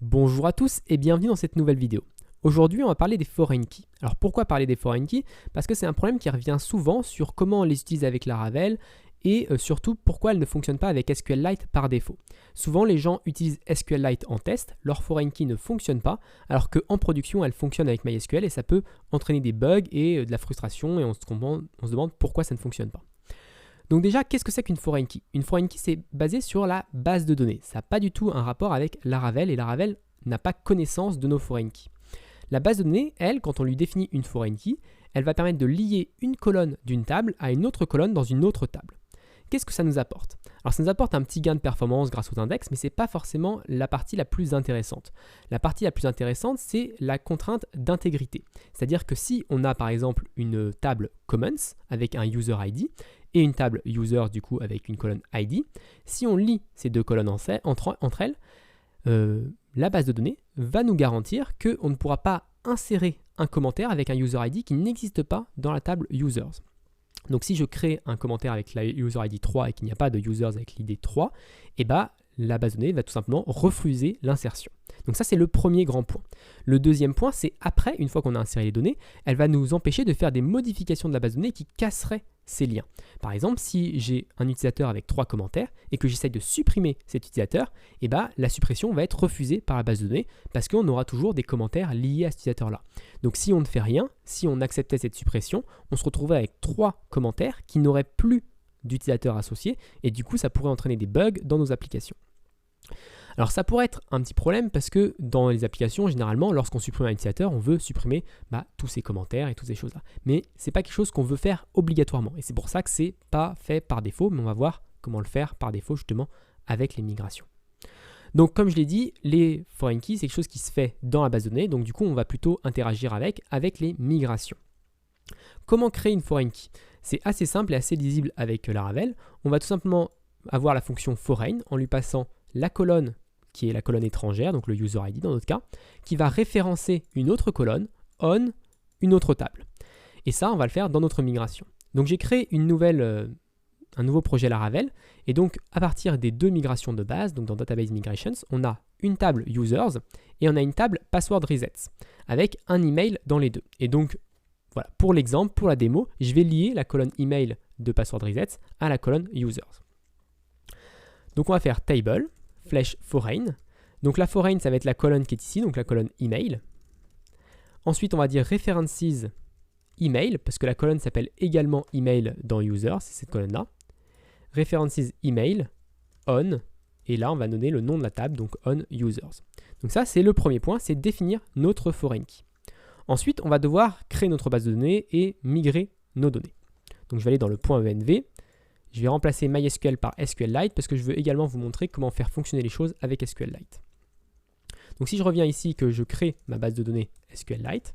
Bonjour à tous et bienvenue dans cette nouvelle vidéo. Aujourd'hui, on va parler des foreign keys. Alors pourquoi parler des foreign keys? Parce que c'est un problème qui revient souvent sur comment on les utilise avec Laravel et surtout pourquoi elles ne fonctionnent pas avec SQLite par défaut. Souvent, les gens utilisent SQLite en test, leur foreign key ne fonctionne pas, alors qu'en production, elle fonctionne avec MySQL et ça peut entraîner des bugs et de la frustration et on se demande pourquoi ça ne fonctionne pas. Donc déjà, qu'est-ce que c'est qu'une foreign key? Une foreign key, c'est basé sur la base de données. Ça n'a pas du tout un rapport avec Laravel et Laravel n'a pas connaissance de nos foreign keys. La base de données, elle, quand on lui définit une foreign key, elle va permettre de lier une colonne d'une table à une autre colonne dans une autre table. Qu'est-ce que ça nous apporte? Alors ça nous apporte un petit gain de performance grâce aux index, mais ce n'est pas forcément la partie la plus intéressante. La partie la plus intéressante, c'est la contrainte d'intégrité. C'est-à-dire que si on a par exemple une table commons avec un user ID et une table users du coup avec une colonne ID, si on lie ces deux colonnes entre elles, la base de données va nous garantir qu'on ne pourra pas insérer un commentaire avec un user ID qui n'existe pas dans la table users. Donc si je crée un commentaire avec la user ID 3 et qu'il n'y a pas de users avec l'ID 3, la base de données va tout simplement refuser l'insertion. Donc ça, c'est le premier grand point. Le deuxième point, c'est après, une fois qu'on a inséré les données, elle va nous empêcher de faire des modifications de la base de données qui casseraient ces liens. Par exemple, si j'ai un utilisateur avec 3 commentaires et que j'essaye de supprimer cet utilisateur, la suppression va être refusée par la base de données parce qu'on aura toujours des commentaires liés à cet utilisateur-là. Donc si on ne fait rien, si on acceptait cette suppression, on se retrouverait avec 3 commentaires qui n'auraient plus d'utilisateurs associés et du coup, ça pourrait entraîner des bugs dans nos applications. Alors ça pourrait être un petit problème parce que dans les applications, généralement, lorsqu'on supprime un utilisateur, on veut supprimer tous ces commentaires et toutes ces choses-là. Mais ce n'est pas quelque chose qu'on veut faire obligatoirement. Et c'est pour ça que ce n'est pas fait par défaut, mais on va voir comment le faire par défaut justement avec les migrations. Donc comme je l'ai dit, les foreign keys, c'est quelque chose qui se fait dans la base de données. Donc du coup, on va plutôt interagir avec les migrations. Comment créer une foreign key? C'est assez simple et assez lisible avec Laravel. On va tout simplement avoir la fonction foreign en lui passant la colonne qui est la colonne étrangère, donc le user ID dans notre cas, qui va référencer une autre colonne, on, une autre table. Et ça, on va le faire dans notre migration. Donc j'ai créé un nouveau projet Laravel, et donc à partir des deux migrations de base, donc dans Database Migrations, on a une table users et on a une table password resets, avec un email dans les deux. Et donc voilà, pour l'exemple, pour la démo, je vais lier la colonne email de password resets à la colonne users. Donc on va faire table, flèche foreign. Donc la foreign, ça va être la colonne qui est ici, donc la colonne email. Ensuite, on va dire references email, parce que la colonne s'appelle également email dans user, c'est cette colonne-là. References email, on, et là, on va donner le nom de la table, donc on users. Donc ça, c'est le premier point, c'est définir notre foreign key. Ensuite, on va devoir créer notre base de données et migrer nos données. Donc je vais aller dans le point env. Je vais remplacer MySQL par SQLite parce que je veux également vous montrer comment faire fonctionner les choses avec SQLite. Donc si je reviens ici que je crée ma base de données SQLite,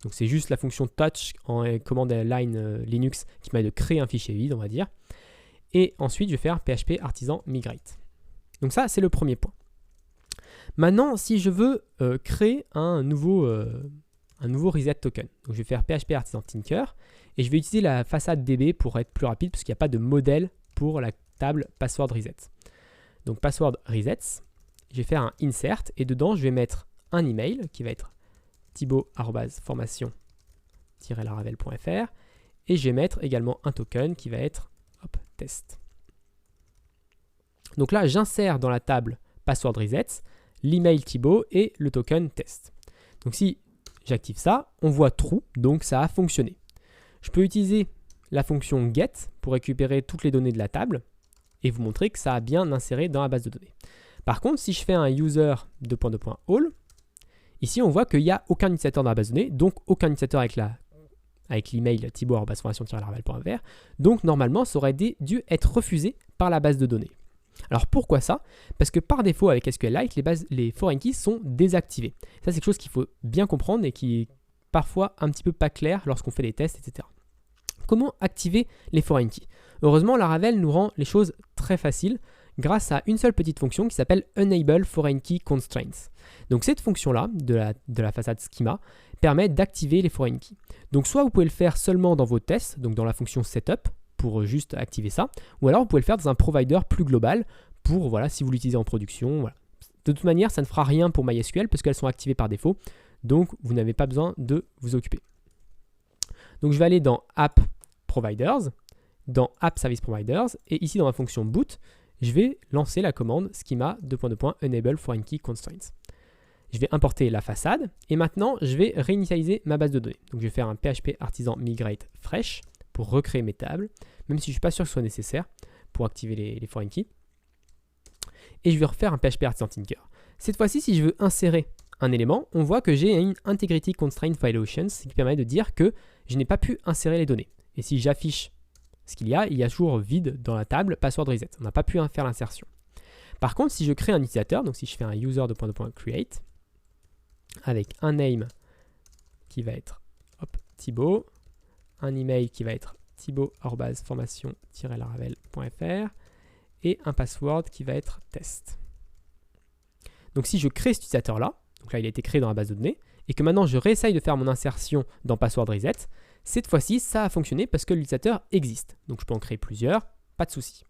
donc c'est juste la fonction touch en commande line Linux qui permet de créer un fichier vide, on va dire. Et ensuite, je vais faire php artisan migrate. Donc ça, c'est le premier point. Maintenant, si je veux créer un nouveau reset token, donc je vais faire php artisan tinker et je vais utiliser la façade DB pour être plus rapide parce qu'il n'y a pas de modèle pour la table password reset. Donc password resets, je vais faire un insert et dedans je vais mettre un email qui va être thibaut@formation-laravel.fr et je vais mettre également un token qui va être test. Donc là, j'insère dans la table password resets l'email Thibaut et le token test. Donc si j'active ça, on voit true, donc ça a fonctionné. Je peux utiliser la fonction get pour récupérer toutes les données de la table et vous montrer que ça a bien inséré dans la base de données. Par contre, si je fais un user :all, ici on voit qu'il n'y a aucun utilisateur dans la base de données, donc aucun utilisateur avec l'email thibaut@formation-laravel.fr, donc normalement ça aurait dû être refusé par la base de données. Alors pourquoi ça? Parce que par défaut avec SQLite, les foreign keys sont désactivés. Ça c'est quelque chose qu'il faut bien comprendre et qui est parfois un petit peu pas clair lorsqu'on fait des tests, etc. Comment activer les foreign keys? Heureusement, Laravel nous rend les choses très faciles grâce à une seule petite fonction qui s'appelle Enable Foreign Key Constraints. Donc cette fonction-là, de la façade schema, permet d'activer les foreign keys. Donc soit vous pouvez le faire seulement dans vos tests, donc dans la fonction setup, pour juste activer ça, ou alors vous pouvez le faire dans un provider plus global pour, voilà, si vous l'utilisez en production, voilà, De toute manière, ça ne fera rien pour MySQL parce qu'elles sont activées par défaut. Donc, vous n'avez pas besoin de vous occuper. Donc, je vais aller dans App Providers, dans App Service Providers, et ici dans ma fonction boot, je vais lancer la commande schema enable foreign key constraints. Je vais importer la façade, et maintenant, je vais réinitialiser ma base de données. Donc, je vais faire un PHP artisan migrate fresh pour recréer mes tables, même si je ne suis pas sûr que ce soit nécessaire pour activer les foreign keys. Et je vais refaire un PHP artisan tinker. Cette fois-ci, si je veux insérer un élément, on voit que j'ai une integrity constraint violation, ce qui permet de dire que je n'ai pas pu insérer les données. Et si j'affiche ce qu'il y a toujours vide dans la table password reset. On n'a pas pu faire l'insertion. Par contre, si je crée un utilisateur, donc si je fais un user create, avec un name qui va être Thibaut, un email qui va être thibaut@formation-laravel.fr et un password qui va être test. Donc si je crée cet utilisateur-là, donc là il a été créé dans la base de données, et que maintenant je réessaye de faire mon insertion dans password reset, cette fois-ci ça a fonctionné parce que l'utilisateur existe. Donc je peux en créer plusieurs, pas de souci.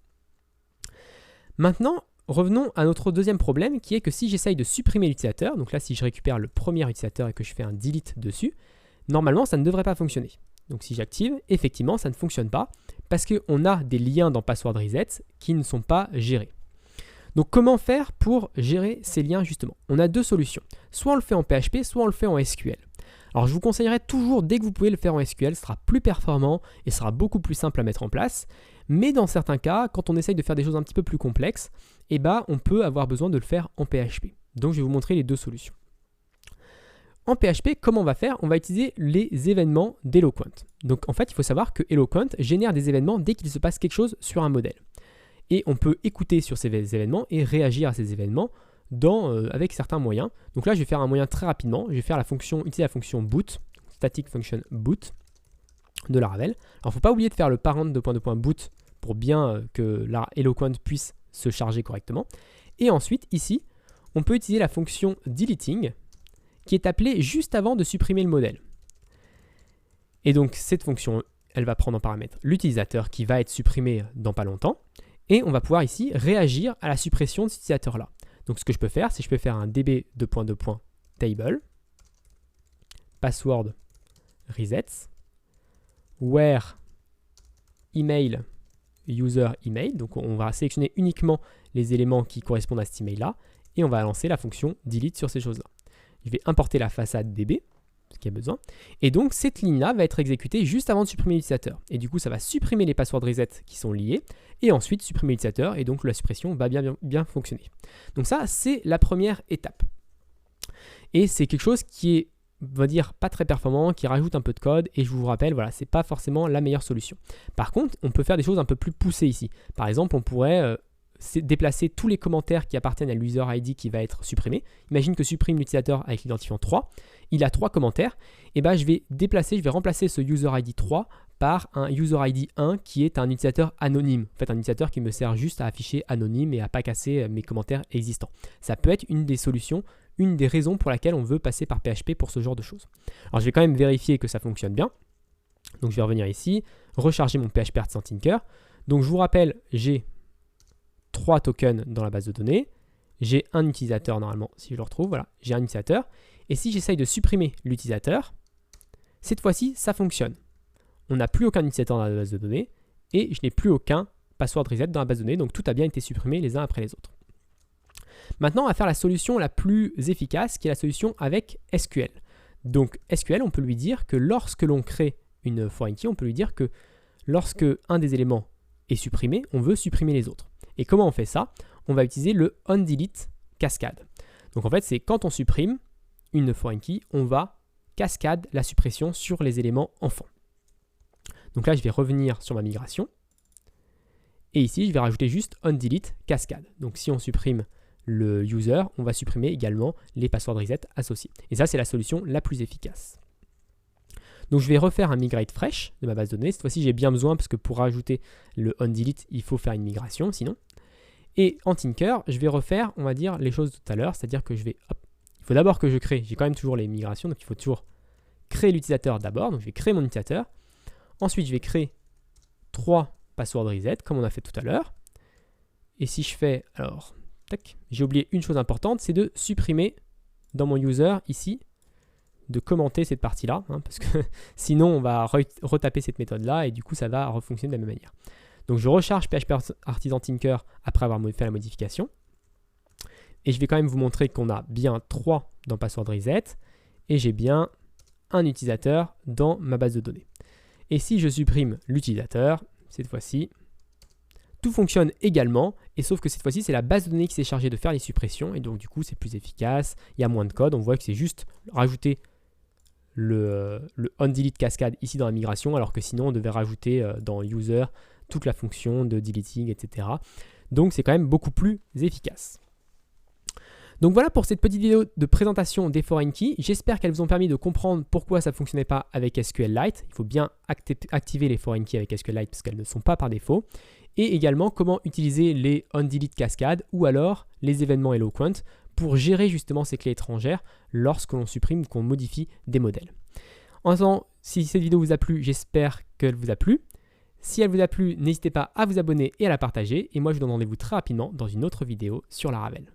Maintenant, revenons à notre deuxième problème qui est que si j'essaye de supprimer l'utilisateur, donc là si je récupère le premier utilisateur et que je fais un delete dessus, normalement ça ne devrait pas fonctionner. Donc si j'active, effectivement ça ne fonctionne pas parce qu'on a des liens dans password reset qui ne sont pas gérés. Donc comment faire pour gérer ces liens justement? On a deux solutions. Soit on le fait en PHP, soit on le fait en SQL. Alors je vous conseillerais toujours, dès que vous pouvez le faire en SQL, ce sera plus performant et sera beaucoup plus simple à mettre en place. Mais dans certains cas, quand on essaye de faire des choses un petit peu plus complexes, on peut avoir besoin de le faire en PHP. Donc je vais vous montrer les deux solutions. En PHP, comment on va faire? On va utiliser les événements d'Eloquent. Donc en fait, il faut savoir que Eloquent génère des événements dès qu'il se passe quelque chose sur un modèle. Et on peut écouter sur ces événements et réagir à ces événements avec certains moyens. Donc là, je vais faire un moyen très rapidement. Je vais faire utiliser la fonction boot, static function boot de Laravel. Alors, il ne faut pas oublier de faire le parent de boot pour bien que la Eloquent puisse se charger correctement. Et ensuite, ici, on peut utiliser la fonction deleting qui est appelée juste avant de supprimer le modèle. Et donc, cette fonction, elle va prendre en paramètre l'utilisateur qui va être supprimé dans pas longtemps. Et on va pouvoir ici réagir à la suppression de cet utilisateur-là. Donc ce que je peux faire, c'est que je peux faire un db::table password resets where email user email. Donc on va sélectionner uniquement les éléments qui correspondent à cet email-là et on va lancer la fonction delete sur ces choses-là. Je vais importer la façade db, ce qu'il y a besoin. Et donc cette ligne-là va être exécutée juste avant de supprimer l'utilisateur. Et du coup, ça va supprimer les passwords reset qui sont liés et ensuite supprimer l'utilisateur et donc la suppression va bien fonctionner. Donc ça, c'est la première étape. Et c'est quelque chose qui est, on va dire, pas très performant, qui rajoute un peu de code et je vous rappelle, voilà, c'est pas forcément la meilleure solution. Par contre, on peut faire des choses un peu plus poussées ici. Par exemple, on pourrait déplacer tous les commentaires qui appartiennent à l'user ID qui va être supprimé. Imagine que supprime l'utilisateur avec l'identifiant 3. Il a 3 commentaires. Et je vais remplacer ce user ID 3 par un user ID 1 qui est un utilisateur anonyme. En fait, un utilisateur qui me sert juste à afficher anonyme et à pas casser mes commentaires existants. Ça peut être une des solutions, une des raisons pour laquelle on veut passer par PHP pour ce genre de choses. Alors, je vais quand même vérifier que ça fonctionne bien. Donc, je vais revenir ici, recharger mon PHP Artisan Tinker. Donc, je vous rappelle, j'ai 3 tokens dans la base de données. J'ai un utilisateur normalement, si je le retrouve, voilà, j'ai un utilisateur. Et si j'essaye de supprimer l'utilisateur, cette fois-ci, ça fonctionne. On n'a plus aucun utilisateur dans la base de données et je n'ai plus aucun password reset dans la base de données, donc tout a bien été supprimé les uns après les autres. Maintenant, on va faire la solution la plus efficace, qui est la solution avec SQL. Donc SQL, on peut lui dire que lorsque l'on crée une foreign key, on peut lui dire que lorsque un des éléments est supprimé, on veut supprimer les autres. Et comment on fait ça? On va utiliser le onDelete cascade. Donc en fait, c'est quand on supprime une foreign key, on va cascade la suppression sur les éléments enfants. Donc là, je vais revenir sur ma migration. Et ici, je vais rajouter juste onDelete cascade. Donc si on supprime le user, on va supprimer également les passwords reset associés. Et ça, c'est la solution la plus efficace. Donc je vais refaire un migrate fresh de ma base de données. Cette fois-ci, j'ai bien besoin parce que pour rajouter le onDelete, il faut faire une migration sinon. Et en Tinker, je vais refaire, on va dire, les choses de tout à l'heure. C'est-à-dire que je vais... il faut d'abord que je crée, j'ai quand même toujours les migrations, donc il faut toujours créer l'utilisateur d'abord. Donc je vais créer mon utilisateur. Ensuite, je vais créer 3 passwords reset, comme on a fait tout à l'heure. Et si je fais, alors, j'ai oublié une chose importante, c'est de supprimer dans mon user ici, de commenter cette partie-là, parce que sinon on va retaper cette méthode-là et du coup ça va refonctionner de la même manière. Donc je recharge PHP Artisan Tinker après avoir fait la modification. Et je vais quand même vous montrer qu'on a bien 3 dans Password Reset et j'ai bien un utilisateur dans ma base de données. Et si je supprime l'utilisateur, cette fois-ci, tout fonctionne également, et sauf que cette fois-ci, c'est la base de données qui s'est chargée de faire les suppressions, et donc du coup, c'est plus efficace, il y a moins de code, on voit que c'est juste rajouter le onDelete cascade ici dans la migration, alors que sinon, on devait rajouter dans user toute la fonction de deleting, etc. Donc, c'est quand même beaucoup plus efficace. Donc voilà pour cette petite vidéo de présentation des foreign keys. J'espère qu'elles vous ont permis de comprendre pourquoi ça ne fonctionnait pas avec SQLite. Il faut bien activer les foreign keys avec SQLite parce qu'elles ne sont pas par défaut. Et également comment utiliser les onDelete cascade ou alors les événements eloquent pour gérer justement ces clés étrangères lorsque l'on supprime ou qu'on modifie des modèles. En attendant, si cette vidéo vous a plu, j'espère qu'elle vous a plu. Si elle vous a plu, n'hésitez pas à vous abonner et à la partager. Et moi, je vous donne rendez-vous très rapidement dans une autre vidéo sur Laravel.